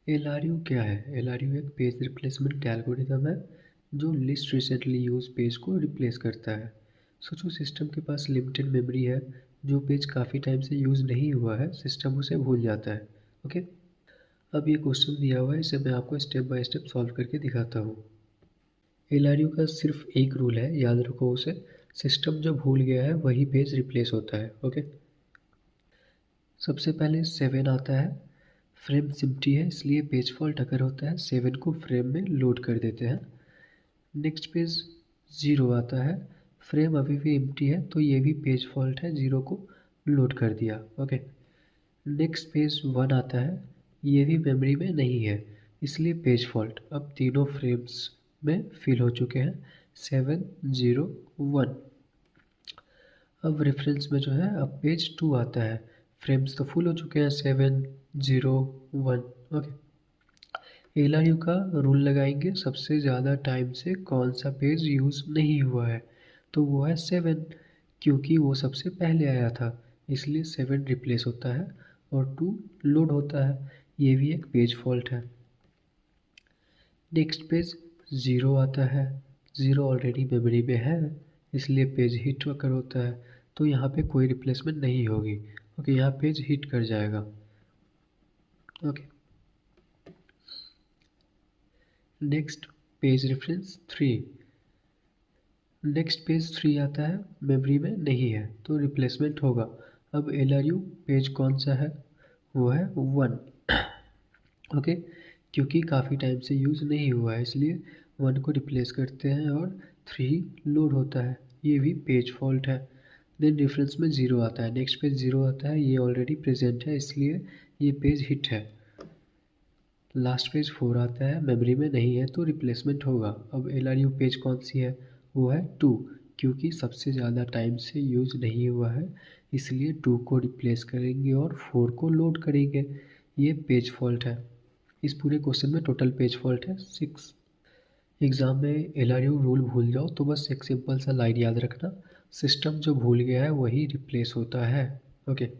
LRU क्या है? LRU एक पेज रिप्लेसमेंट एल्गोरिदम है जो लिस्ट रिसेंटली यूज पेज को रिप्लेस करता है। सोचो सिस्टम के पास लिमिटेड मेमोरी है, जो पेज काफ़ी टाइम से यूज़ नहीं हुआ है, सिस्टम उसे भूल जाता है। ओके, अब ये क्वेश्चन दिया हुआ है, इसे मैं आपको स्टेप बाय स्टेप सॉल्व करके दिखाता हूँ। एलआरयू का सिर्फ एक रूल है, याद रखो उसे। सिस्टम जो भूल गया है वही पेज रिप्लेस होता है। ओके, सबसे पहले 7 आता है। फ्रेम सिम्प्टी है, इसलिए पेज फॉल्ट अगर होता है 7 को फ्रेम में लोड कर देते हैं। नेक्स्ट पेज 0 आता है। फ्रेम अभी भी एम्प्टी है तो ये भी पेज फॉल्ट है, 0 को लोड कर दिया। ओके, नेक्स्ट पेज 1 आता है। ये भी मेमोरी में नहीं है, इसलिए पेज फॉल्ट। अब तीनों फ्रेम्स में फिल हो चुके हैं, 7 0 1। अब रेफरेंस में जो है अब पेज 2 आता है। फ्रेम्स तो फुल हो चुके हैं, 7 0 1। ओके, एलआरयू का रूल लगाएंगे, सबसे ज़्यादा टाइम से कौन सा पेज यूज़ नहीं हुआ है, तो वो है 7, क्योंकि वो सबसे पहले आया था, इसलिए 7 रिप्लेस होता है और 2 लोड होता है। ये भी एक पेज फॉल्ट है। नेक्स्ट पेज 0 आता है। 0 ऑलरेडी मेमोरी में है, इसलिए पेज हिट अगर होता है, तो यहाँ पे कोई रिप्लेसमेंट नहीं होगी। ओके, यहाँ पेज हिट कर जाएगा। Okay, next page reference 3। Next page 3 आता है, मेमोरी में नहीं है तो रिप्लेसमेंट होगा। अब एलआरयू पेज कौन सा है, वो है 1। ओके, क्योंकि काफ़ी टाइम से यूज़ नहीं हुआ है, इसलिए 1 को रिप्लेस करते हैं और 3 लोड होता है। ये भी पेज फॉल्ट है। देन रेफरेंस में 0 आता है। नेक्स्ट पेज 0 आता है, ये ऑलरेडी प्रेजेंट है, इसलिए ये पेज हिट है। लास्ट पेज 4 आता है, मेमोरी में नहीं है तो रिप्लेसमेंट होगा। अब एलआरयू पेज कौन सी है, वो है 2, क्योंकि सबसे ज़्यादा टाइम से यूज़ नहीं हुआ है, इसलिए 2 को रिप्लेस करेंगे और 4 को लोड करेंगे। ये पेज फॉल्ट है। इस पूरे क्वेश्चन में टोटल पेज फॉल्ट है 6। एग्ज़ाम में एलआरयू रूल भूल जाओ तो बस एक सिंपल सा लाइन याद रखना, सिस्टम जो भूल गया है वही रिप्लेस होता है। ओके।